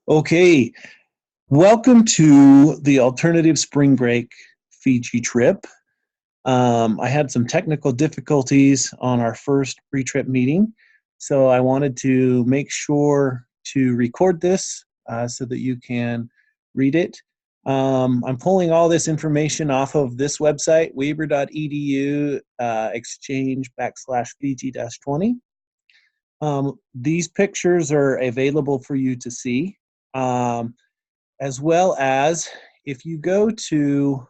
Okay, welcome to the alternative spring break Fiji trip. I had some technical difficulties on our first pre-trip meeting, so I wanted to make sure to record this so that you can read it. I'm pulling all this information off of this website, weber.edu exchange/Fiji-20. These pictures are available for you to see. As well as if you go to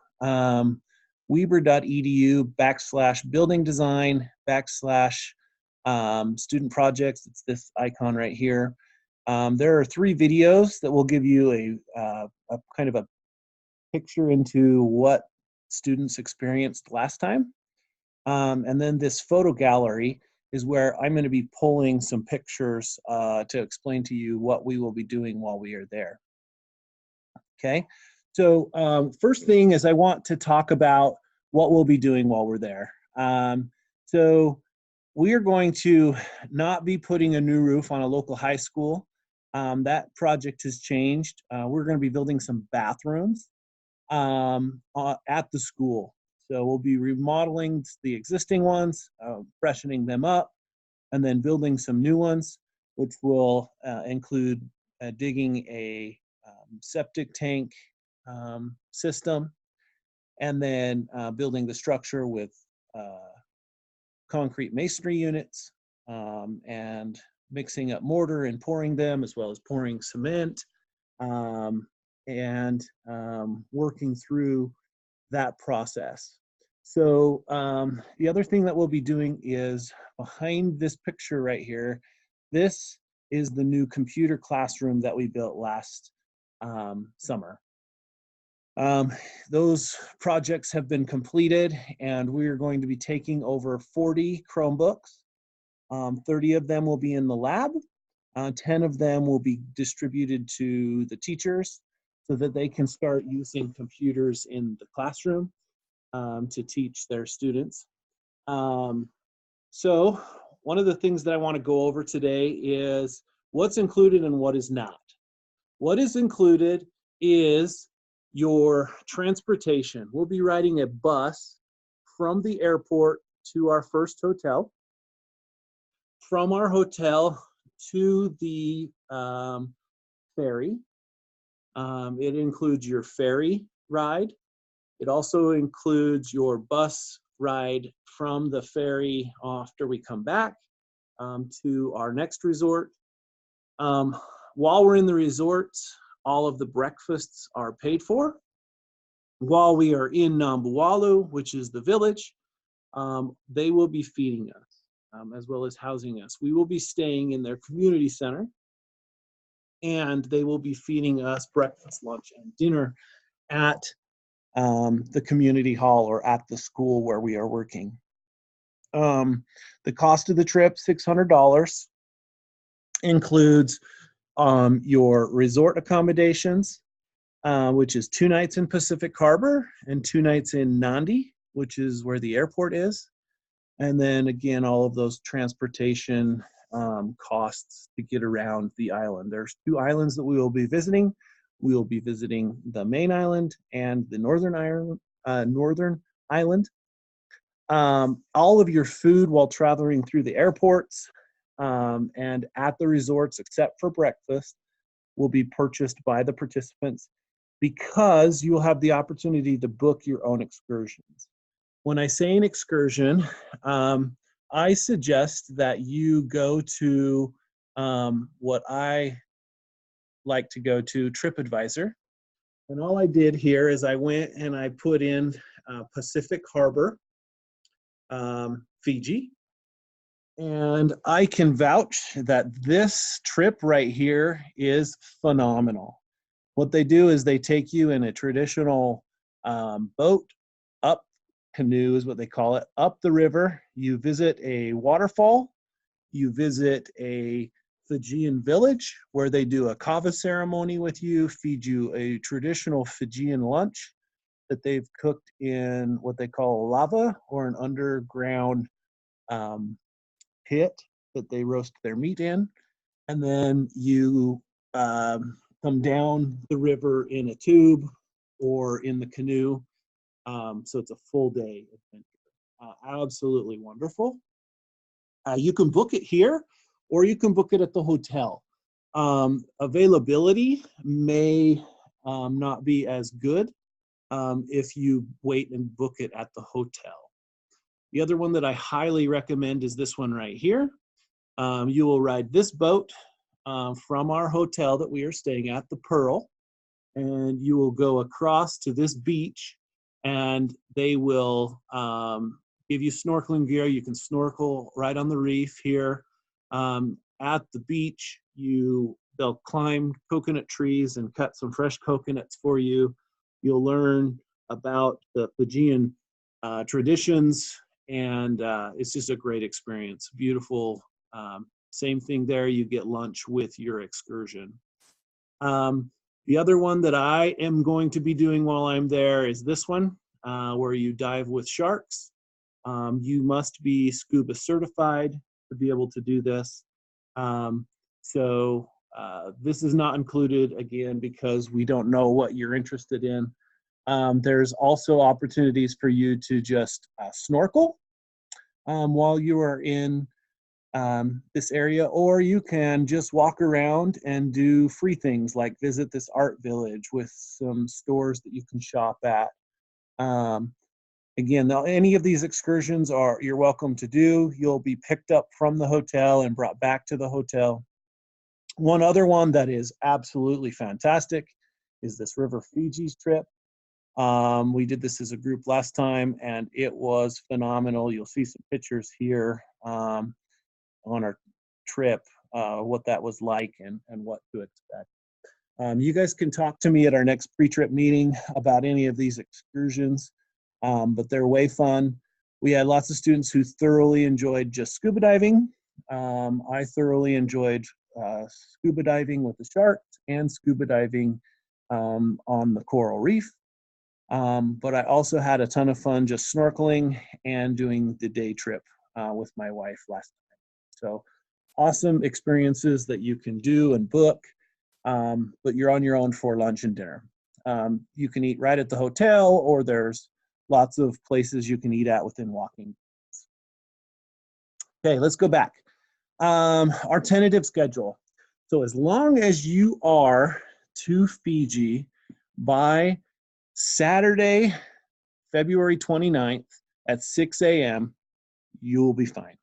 weber.edu /building design /student projects, it's this icon right here. There are 3 videos that will give you a kind of a picture into what students experienced last time. And then this photo gallery is where I'm going to be pulling some pictures to explain to you what we will be doing while we are there. Okay, so first thing is I want to talk about what we'll be doing while we're there. So we are going to not be putting a new roof on a local high school. That project has changed. We're going to be building some bathrooms at the school. So we'll be remodeling the existing ones, freshening them up, and then building some new ones, which will include digging a septic tank system, and then building the structure with concrete masonry units and mixing up mortar and pouring them, as well as pouring cement and working through that process. So the other thing that we'll be doing is behind this picture right here, this is the new computer classroom that we built last summer. Those projects have been completed, and we are going to be taking over 40 Chromebooks. 30 of them will be in the lab. 10 of them will be distributed to the teachers so that they can start using computers in the classroom to teach their students. So one of the things that I want to go over today is what's included and what is not. What is included is your transportation. We'll be riding a bus from the airport to our first hotel. From our hotel to the ferry. It includes your ferry ride. It also includes your bus ride from the ferry after we come back to our next resort. While we're in the resort, all of the breakfasts are paid for. While we are in Nambualu, which is the village, they will be feeding us as well as housing us. We will be staying in their community center, and they will be feeding us breakfast, lunch, and dinner at the community hall or at the school where we are working. The cost of the trip, $600, includes your resort accommodations, which is 2 nights in Pacific Harbor and 2 nights in Nandi, which is where the airport is. And then again, all of those transportation costs to get around the island. There's 2 islands that we will be visiting. We will be visiting the main island and the northern island. All of your food while traveling through the airports and at the resorts, except for breakfast, will be purchased by the participants because you'll have the opportunity to book your own excursions. When I say an excursion, I suggest that you go to what I like to go to, TripAdvisor. And all I did here is I went and I put in Pacific Harbor, Fiji. And I can vouch that this trip right here is phenomenal. What they do is they take you in a traditional boat up, canoe is what they call it, up the river. You visit a waterfall. You visit a Fijian village where they do a kava ceremony with you, feed you a traditional Fijian lunch that they've cooked in what they call lava, or an underground pit that they roast their meat in. And then you come down the river in a tube or in the canoe. So it's a full day adventure. Absolutely wonderful. You can book it here or you can book it at the hotel. Availability may not be as good if you wait and book it at the hotel. The other one that I highly recommend is this one right here. You will ride this boat from our hotel that we are staying at, the Pearl, and you will go across to this beach, and they will give you snorkeling gear. You can snorkel right on the reef here. At the beach, they'll climb coconut trees and cut some fresh coconuts for you. You'll learn about the Fijian traditions, and it's just a great experience. Beautiful. Same thing there, you get lunch with your excursion. The other one that I am going to be doing while I'm there is this one, where you dive with sharks. You must be scuba certified to be able to do this. This is not included, again, because we don't know what you're interested in. There's also opportunities for you to just snorkel while you are in this area, or you can just walk around and do free things like visit this art village with some stores that you can shop at. Again, any of these excursions you're welcome to do. You'll be picked up from the hotel and brought back to the hotel. One other one that is absolutely fantastic is this River Fiji's trip. We did this as a group last time, and it was phenomenal. You'll see some pictures here on our trip, what that was like and what to expect. You guys can talk to me at our next pre-trip meeting about any of these excursions, but they're way fun. We had lots of students who thoroughly enjoyed just scuba diving. I thoroughly enjoyed scuba diving with the sharks and scuba diving on the coral reef. But I also had a ton of fun just snorkeling and doing the day trip with my wife last time. So awesome experiences that you can do and book, but you're on your own for lunch and dinner. You can eat right at the hotel, or there's lots of places you can eat at within walking. Okay, let's go back. Our tentative schedule. So as long as you are to Fiji by Saturday, February 29th at 6 a.m., you'll be fine.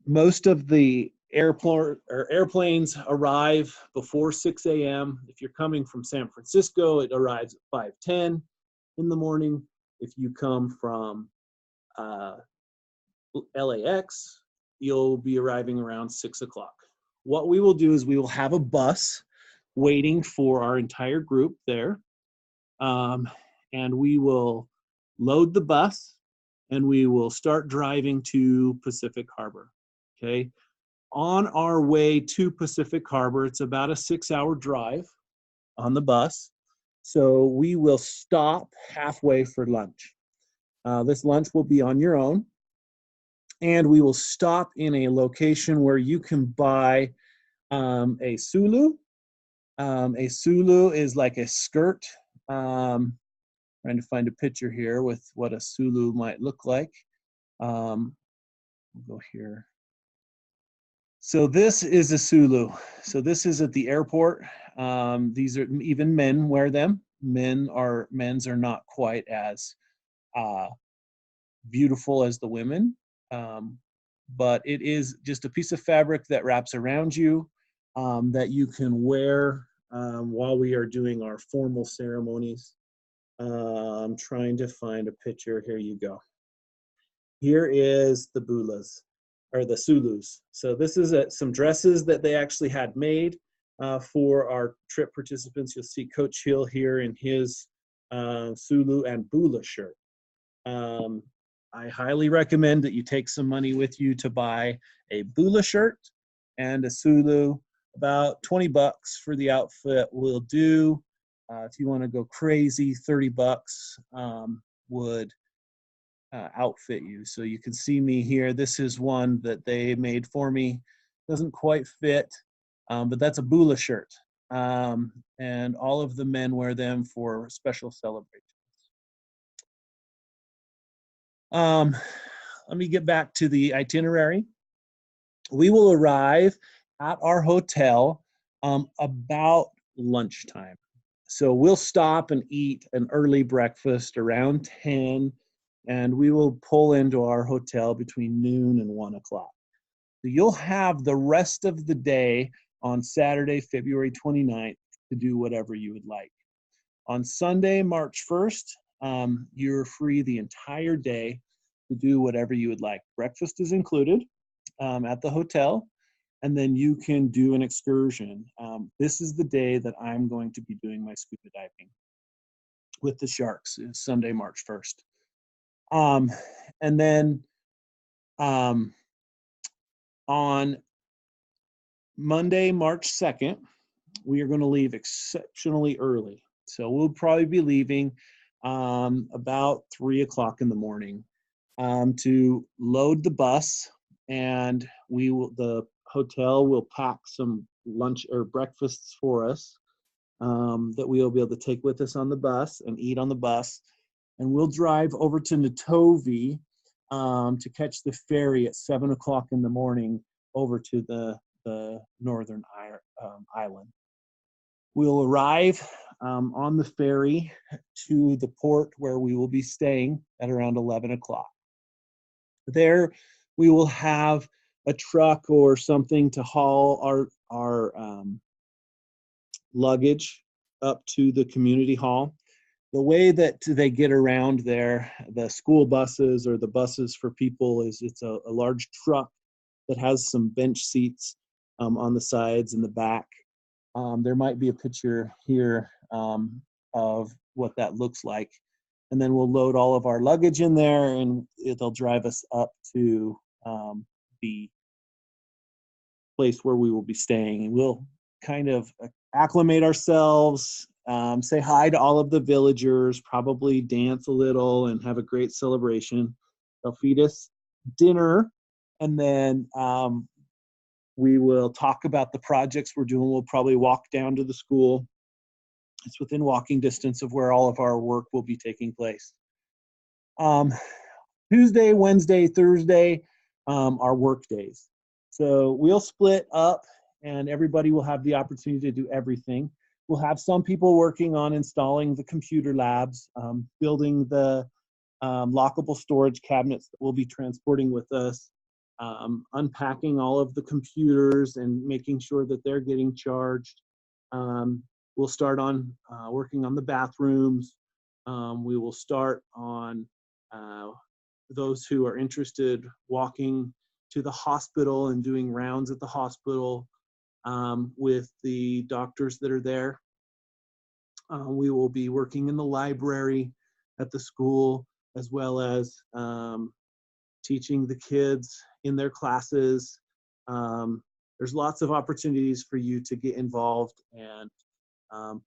Most of the airplanes arrive before 6 a.m. If you're coming from San Francisco, it arrives at 5:10 in the morning. If you come from LAX, you'll be arriving around 6 o'clock. What we will do is we will have a bus waiting for our entire group there, and we will load the bus and we will start driving to Pacific Harbor. Okay, on our way to Pacific Harbor, it's about a 6-hour drive on the bus, so we will stop halfway for lunch. This lunch will be on your own, and we will stop in a location where you can buy a sulu. A sulu is like a skirt. Trying to find a picture here with what a sulu might look like. We'll go here. So this is a sulu. So this is at the airport. These are, even men wear them. Men's are not quite as beautiful as the women, but it is just a piece of fabric that wraps around you that you can wear while we are doing our formal ceremonies. I'm trying to find a picture. Here you go. Here is the bulas, or the sulus. So this is some dresses that they actually had made for our trip participants. You'll see Coach Hill here in his sulu and bula shirt. I highly recommend that you take some money with you to buy a bula shirt and a sulu. About 20 bucks for the outfit will do. If you want to go crazy, 30 bucks would outfit you. So you can see me here. This is one that they made for me. Doesn't quite fit. but that's a bula shirt. And all of the men wear them for special celebrations. Let me get back to the itinerary. We will arrive at our hotel about lunchtime. So we'll stop and eat an early breakfast around 10, and we will pull into our hotel between noon and 1 o'clock. So you'll have the rest of the day on Saturday, February 29th, to do whatever you would like. On Sunday, March 1st, you're free the entire day to do whatever you would like. Breakfast is included at the hotel, and then you can do an excursion. This is the day that I'm going to be doing my scuba diving with the sharks. It's Sunday, March 1st. And then on Monday, March 2nd, we are going to leave exceptionally early. So we'll probably be leaving about 3 o'clock in the morning to load the bus, and the hotel will pack some lunch or breakfasts for us that we'll be able to take with us on the bus and eat on the bus. And we'll drive over to Natovi to catch the ferry at 7 o'clock in the morning over to the northern island. We'll arrive on the ferry to the port where we will be staying at around 11 o'clock. There, we will have a truck or something to haul our luggage up to the community hall. The way that they get around there, the school buses or the buses for people, is it's a large truck that has some bench seats on the sides and the back. There might be a picture here of what that looks like. And then we'll load all of our luggage in there, and they'll drive us up to the place where we will be staying. And we'll kind of acclimate ourselves, say hi to all of the villagers, probably dance a little and have a great celebration. They'll feed us dinner, and then we will talk about the projects we're doing. We'll probably walk down to the school. It's within walking distance of where all of our work will be taking place. Tuesday, Wednesday, Thursday are work days. So we'll split up, and everybody will have the opportunity to do everything. We'll have some people working on installing the computer labs, building the lockable storage cabinets that we'll be transporting with us, unpacking all of the computers and making sure that they're getting charged. We'll start on working on the bathrooms. We will start on those who are interested walking to the hospital and doing rounds at the hospital with the doctors that are there. We will be working in the library at the school, as well as teaching the kids in their classes. There's lots of opportunities for you to get involved and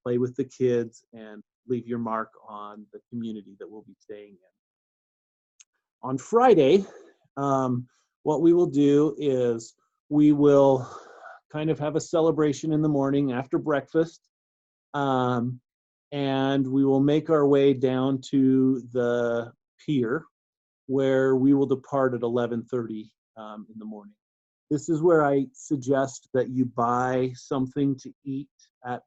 play with the kids and leave your mark on the community that we'll be staying in. On Friday, what we will do is we will kind of have a celebration in the morning after breakfast, and we will make our way down to the pier, where we will depart at 11:30 in the morning. This is where I suggest that you buy something to eat at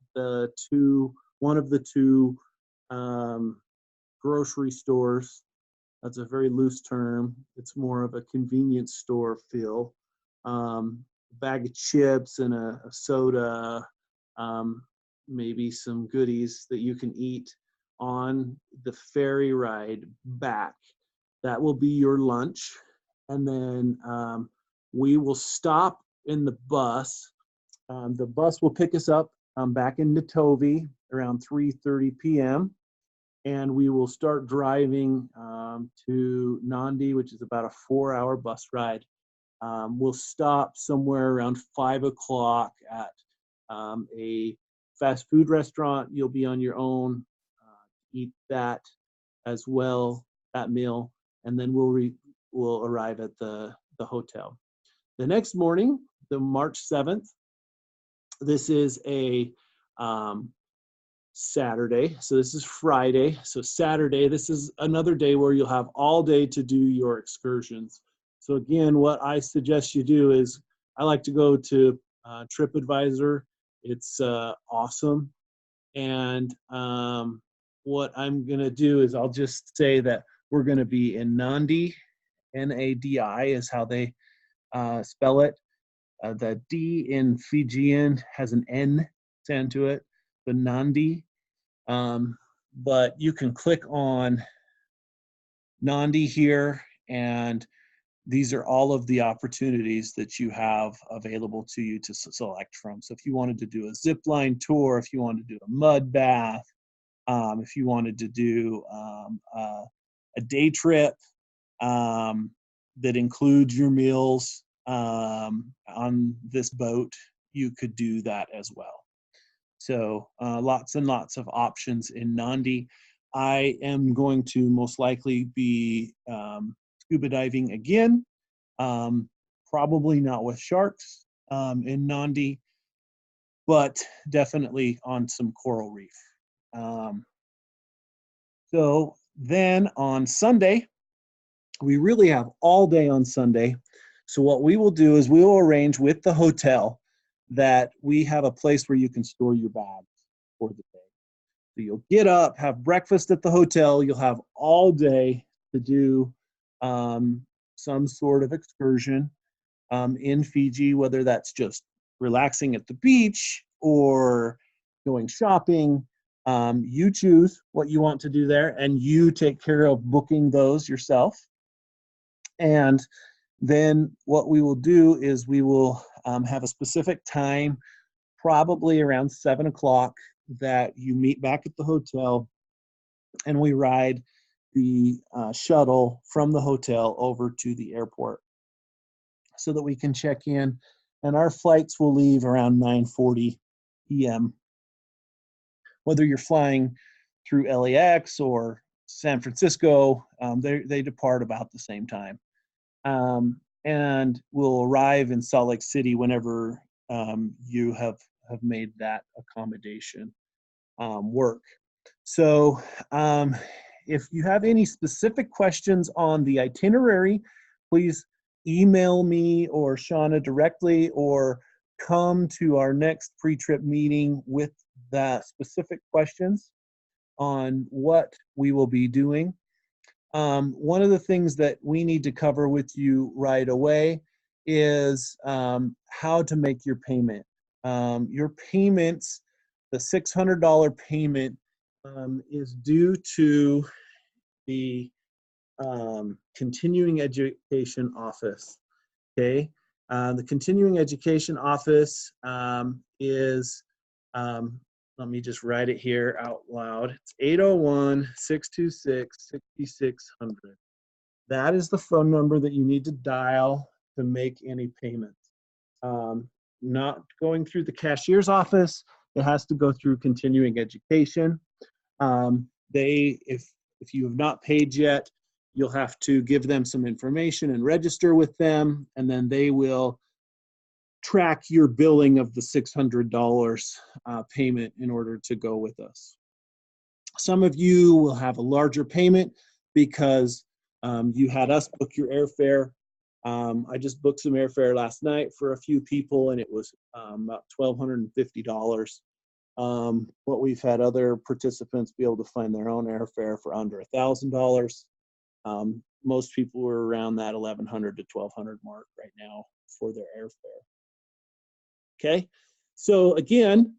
one of the two grocery stores. That's a very loose term. It's more of a convenience store feel. A bag of chips and a soda, maybe some goodies that you can eat on the ferry ride back. That will be your lunch. And then we will stop in the bus. The bus will pick us up back in Natovi around 3:30 p.m. And we will start driving to Nandi, which is about a 4-hour bus ride. We'll stop somewhere around 5 o'clock at a fast food restaurant. You'll be on your own, eat that as well, that meal, and then we'll arrive at the hotel. The next morning, the March 7th, This is a Saturday, so this is Friday. So Saturday, this is another day where you'll have all day to do your excursions. So again, what I suggest you do is, I like to go to TripAdvisor. It's awesome. And what I'm gonna do is, I'll just say that we're gonna be in Nadi. N-A-D-I is how they spell it. The D in Fijian has an N sound to it, the Nadi. But you can click on Nadi here, and these are all of the opportunities that you have available to you to select from. So if you wanted to do a zip line tour, if you wanted to do a mud bath, if you wanted to do a day trip that includes your meals on this boat, you could do that as well. So lots and lots of options in Nadi. I am going to most likely be scuba diving again, probably not with sharks in Nadi, but definitely on some coral reef. So then on Sunday, we really have all day on Sunday. So what we will do is, we will arrange with the hotel that we have a place where you can store your bags for the day. So you'll get up, have breakfast at the hotel. You'll have all day to do some sort of excursion in Fiji, whether that's just relaxing at the beach or going shopping. You choose what you want to do there, and you take care of booking those yourself. And then what we will do is, we will have a specific time, probably around 7 o'clock, that you meet back at the hotel, and we ride the shuttle from the hotel over to the airport so that we can check in. And our flights will leave around 9:40 p.m. Whether you're flying through LAX or San Francisco, they depart about the same time. And we'll arrive in Salt Lake City whenever you have made that accommodation work. So if you have any specific questions on the itinerary, please email me or Shauna directly, or come to our next pre-trip meeting with the specific questions on what we will be doing. One of the things that we need to cover with you right away is how to make your payment. Your payments, the $600 payment is due to the continuing education office. Okay, the continuing education office is, let me just write it here out loud. It's 801-626-6600. That is the phone number that you need to dial to make any payments. Not going through the cashier's office. It has to go through continuing education. If you have not paid yet, you'll have to give them some information and register with them, and then they will track your billing of the $600 payment in order to go with us. Some of you will have a larger payment because you had us book your airfare. I just booked some airfare last night for a few people, and it was about $1,250. But we've had other participants be able to find their own airfare for under $1,000. Most people were around that $1,100 to $1,200 mark right now for their airfare. Okay, so again,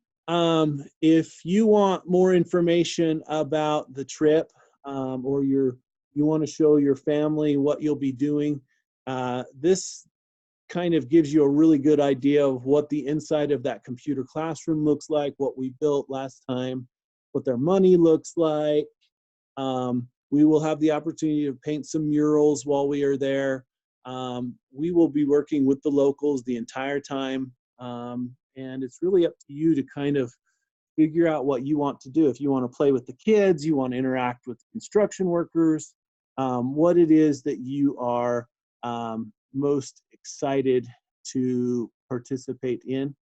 if you want more information about the trip, or you want to show your family what you'll be doing, this kind of gives you a really good idea of what the inside of that computer classroom looks like, what we built last time, what their money looks like. We will have the opportunity to paint some murals while we are there. We will be working with the locals the entire time. And it's really up to you to kind of figure out what you want to do. If you want to play with the kids, you want to interact with construction workers, what it is that you are most excited to participate in.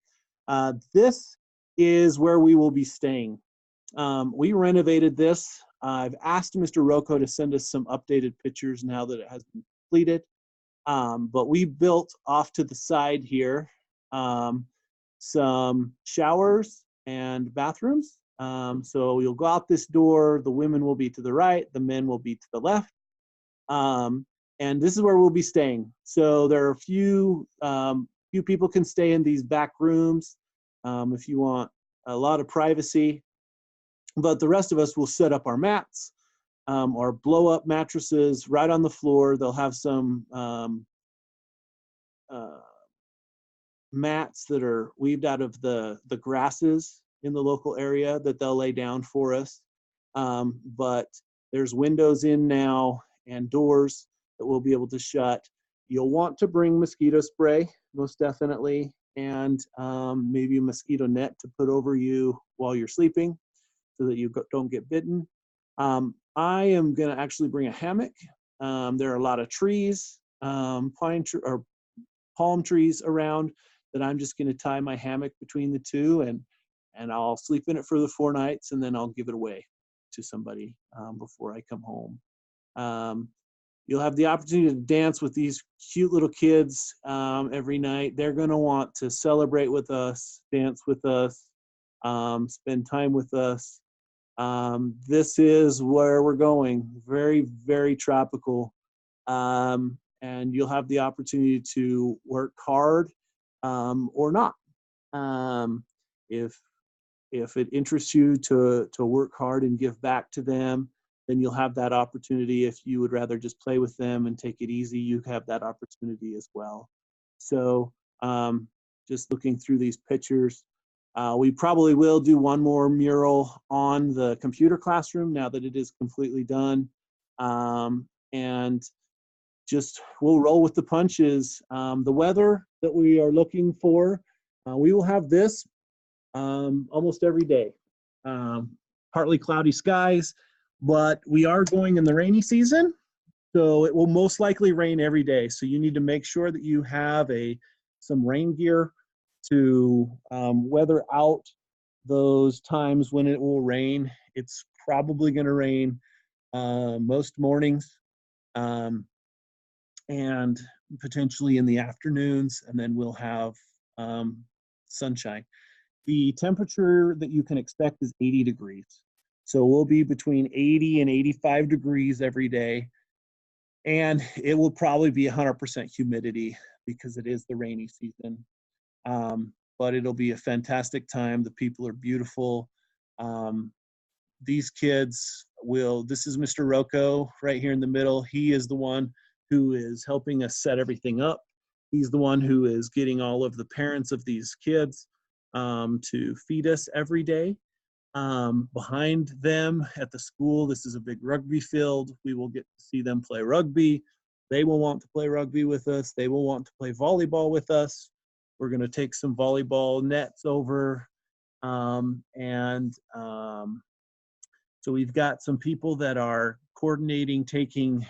This is where we will be staying. We renovated this. I've asked Mr. Rocco to send us some updated pictures now that it has been completed. But we built off to the side here some showers and bathrooms. So you'll go out this door, the women will be to the right, the men will be to the left. And this is where we'll be staying. So there are a few people can stay in these back rooms if you want a lot of privacy. But the rest of us will set up our mats, or blow up mattresses right on the floor. They'll have some mats that are weaved out of the grasses in the local area that they'll lay down for us. But there's windows in now and doors that we'll be able to shut. You'll want to bring mosquito spray, most definitely, and maybe a mosquito net to put over you while you're sleeping so that you don't get bitten. I am going to actually bring a hammock. There are a lot of trees, palm trees around that I'm just going to tie my hammock between the two, and I'll sleep in it for the 4 nights, and then I'll give it away to somebody before I come home. You'll have the opportunity to dance with these cute little kids every night. They're going to want to celebrate with us, dance with us, spend time with us. This is where we're going. Very, very tropical. And you'll have the opportunity to work hard or not. If it interests you to work hard and give back to them, then you'll have that opportunity. If you would rather just play with them and take it easy, you have that opportunity as well. So just looking through these pictures, we probably will do one more mural on the computer classroom now that it is completely done. And just we'll roll with the punches. The weather that we are looking for, we will have this almost every day. Partly cloudy skies, but we are going in the rainy season, so it will most likely rain every day. So you need to make sure that you have some rain gear to weather out those times when it will rain. It's probably going to rain most mornings and potentially in the afternoons, and then we'll have sunshine. The temperature that you can expect is 80 degrees. So we'll be between 80 and 85 degrees every day. And it will probably be 100% humidity because it is the rainy season. But it'll be a fantastic time. The people are beautiful. These kids this is Mr. Rocco right here in the middle. He is the one who is helping us set everything up. He's the one who is getting all of the parents of these kids to feed us every day. Behind them at the school, this is a big rugby field. We will get to see them play rugby. They will want to play rugby with us. They will want to play volleyball with us. We're going to take some volleyball nets over. So we've got some people that are coordinating taking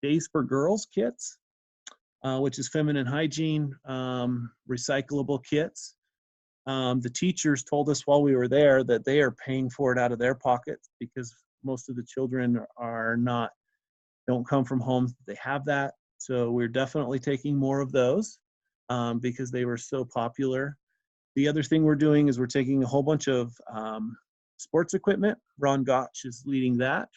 Days for Girls kits, which is feminine hygiene, recyclable kits. The teachers told us while we were there that they are paying for it out of their pockets because most of the children don't come from homes that they have that. So we're definitely taking more of those because they were so popular. The other thing we're doing is we're taking a whole bunch of sports equipment. Ron Gotch is leading that.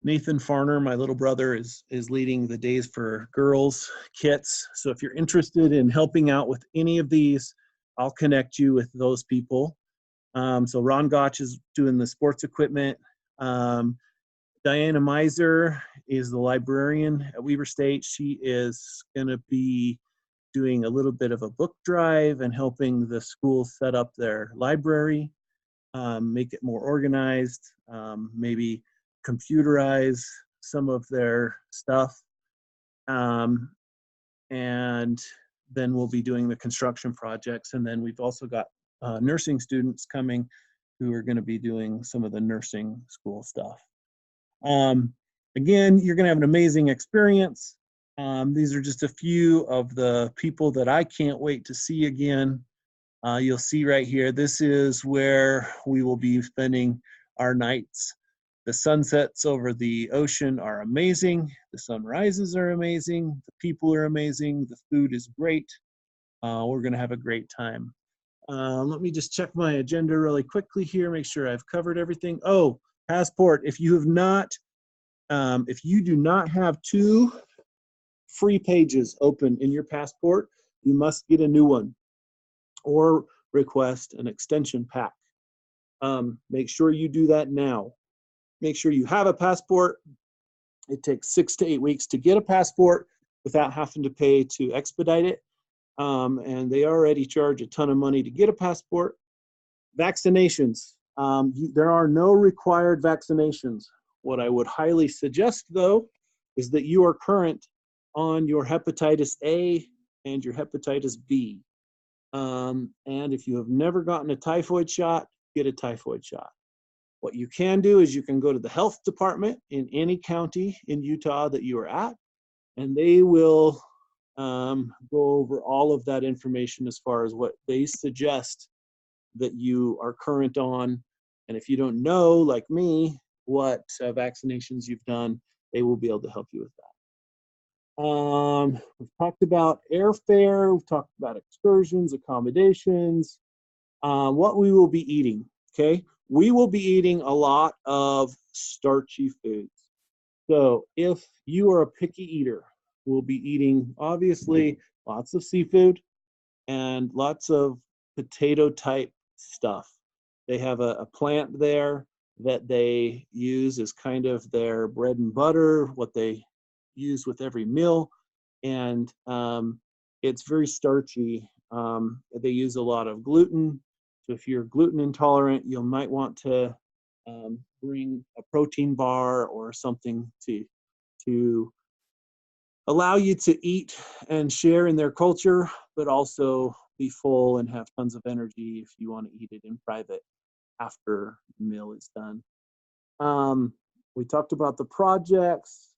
Nathan Farner, my little brother, is leading the Days for Girls kits. So if you're interested in helping out with any of these, I'll connect you with those people. So Ron Gotch is doing the sports equipment. Diana Miser is the librarian at Weber State. She is going to be doing a little bit of a book drive and helping the school set up their library, make it more organized, maybe computerize some of their stuff. And then we'll be doing the construction projects. And then we've also got nursing students coming who are going to be doing some of the nursing school stuff. Again, you're going to have an amazing experience. These are just a few of the people that I can't wait to see again. You'll see right here, this is where we will be spending our nights. The sunsets over the ocean are amazing. The sunrises are amazing. The people are amazing. The food is great. We're going to have a great time. Let me just check my agenda really quickly here, make sure I've covered everything. Oh, passport. If you have not, if you do not have 2 free pages open in your passport, you must get a new one or request an extension pack. Make sure you do that now. Make sure you have a passport. It takes 6 to 8 weeks to get a passport without having to pay to expedite it. And they already charge a ton of money to get a passport. Vaccinations. There are no required vaccinations. What I would highly suggest, though, is that you are current on your hepatitis A and your hepatitis B. And if you have never gotten a typhoid shot, get a typhoid shot. What you can do is you can go to the health department in any county in Utah that you are at, and they will go over all of that information as far as what they suggest that you are current on. And if you don't know, like me, what vaccinations you've done, they will be able to help you with that. We've talked about airfare, we've talked about excursions, accommodations, what we will be eating, okay? We will be eating a lot of starchy foods. So if you are a picky eater, we'll be eating, obviously, lots of seafood and lots of potato type stuff. They have a plant there that they use as kind of their bread and butter, what they use with every meal. And it's very starchy. They use a lot of gluten. So if you're gluten intolerant, you might want to bring a protein bar or something to allow you to eat and share in their culture, but also be full and have tons of energy if you want to eat it in private after the meal is done. We talked about the projects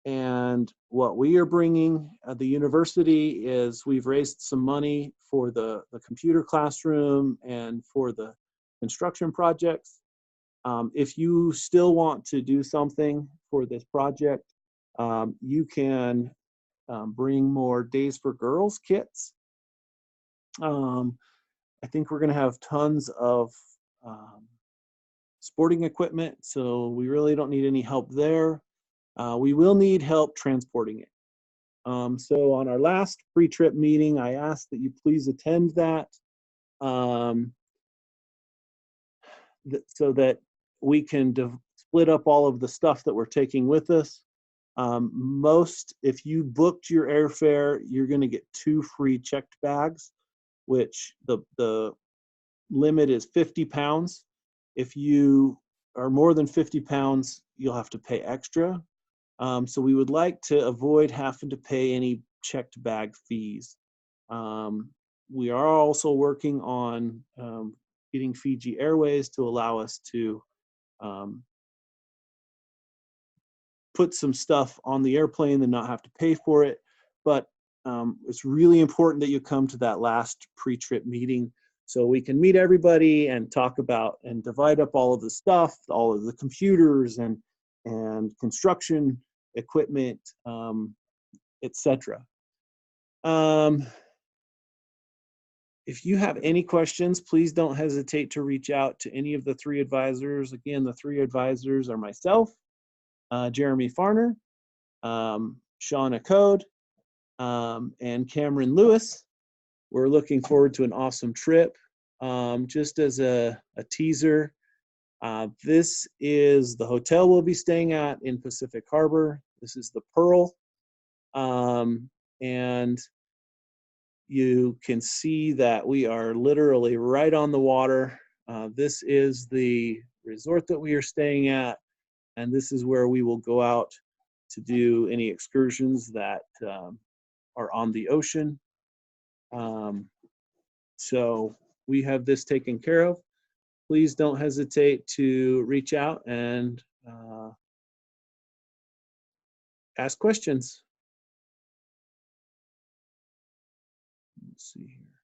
and what we are bringing at the university is we've raised some money for the computer classroom and for the construction projects. If you still want to do something for this project, you can bring more Days for Girls kits. I think we're going to have tons of sporting equipment, so we really don't need any help there. We will need help transporting it. So on our last pre-trip meeting, I asked that you please attend that so that we can split up all of the stuff that we're taking with us. If you booked your airfare, you're going to get 2 free checked bags, which the limit is 50 pounds. If you are more than 50 pounds, you'll have to pay extra. So we would like to avoid having to pay any checked bag fees. We are also working on getting Fiji Airways to allow us to put some stuff on the airplane and not have to pay for it. But it's really important that you come to that last pre-trip meeting so we can meet everybody and talk about and divide up all of the stuff, all of the computers and construction equipment, etc. If you have any questions, please don't hesitate to reach out to any of the 3 advisors. Again, the 3 advisors are myself, Jeremy Farner, Shauna Code, and Cameron Lewis. We're looking forward to an awesome trip. Just as a teaser, this is the hotel we'll be staying at in Pacific Harbor. This is the Pearl. And you can see that we are literally right on the water. This is the resort that we are staying at, and this is where we will go out to do any excursions that are on the ocean. So we have this taken care of. Please don't hesitate to reach out and Ask questions. Let's see here.